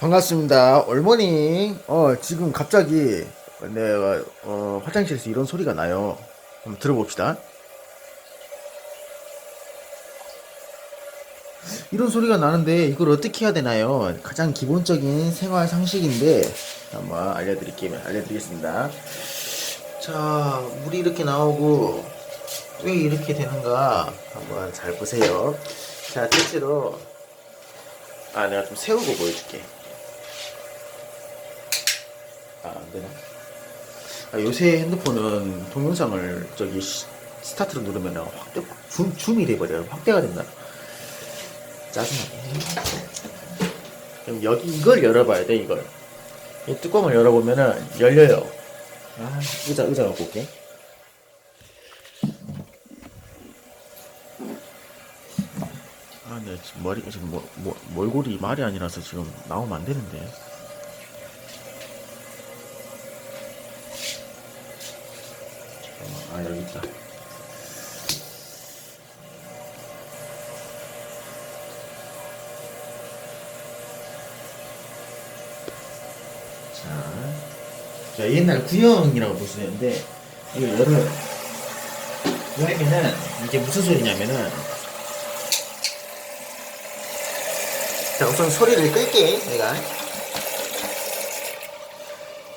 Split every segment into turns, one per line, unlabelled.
반갑습니다. 얼머니. 지금 갑자기 내가 화장실에서 이런 소리가 나요. 한번 들어봅시다. 이런 소리가 나는데 이걸 어떻게 해야 되나요? 가장 기본적인 생활 상식인데 한번 알려드리겠습니다. 자, 물이 이렇게 나오고 왜 이렇게 되는가 한번 잘 보세요. 자, 실제로 내가 좀 세우고 보여줄게. 안 되나? 요새 핸드폰은 동영상을 스타트로 누르면 줌이 돼버려요. 확대가 된다. 짜증나네. 그럼 여기 이걸 열어봐야 돼. 이걸 이 뚜껑을 열어보면은 열려요. 의자 갖고 올게. 네, 지금 몰골이 말이 아니라서 지금 나오면 안 되는데. 여기 있다. 자, 옛날 구형이라고 볼 수 있는데, 이거 열면은, 이게 무슨 소리냐면은, 자, 우선 소리를 끌게, 내가.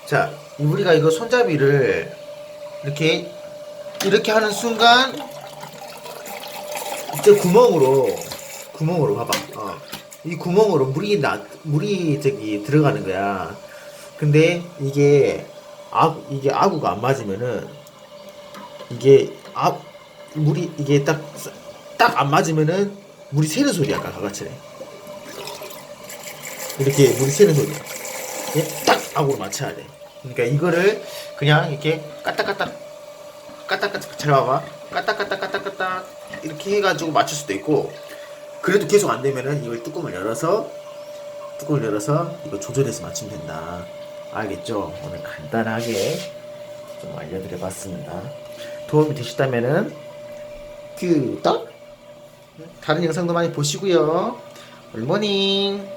자, 우리가 이거 손잡이를, 이렇게 하는 순간, 이제 구멍으로 봐봐. 이 구멍으로 물이 들어가는 거야. 근데 이게 아구가 안 맞으면은 이게 딱 안 맞으면은 물이 새는 소리야. 아까 같이 이렇게 물이 새는 소리야. 딱 아구로 맞춰야 돼. 그러니까 이거를 그냥 이렇게 까딱까딱 잘 봐봐. 까딱까딱 이렇게 해가지고 맞출 수도 있고, 그래도 계속 안 되면은 이걸 뚜껑을 열어서 이거 조절해서 맞추면 된다. 알겠죠? 오늘 간단하게 좀 알려드려 봤습니다. 도움이 되셨다면은 구독, 다른 영상도 많이 보시고요. 굿모닝.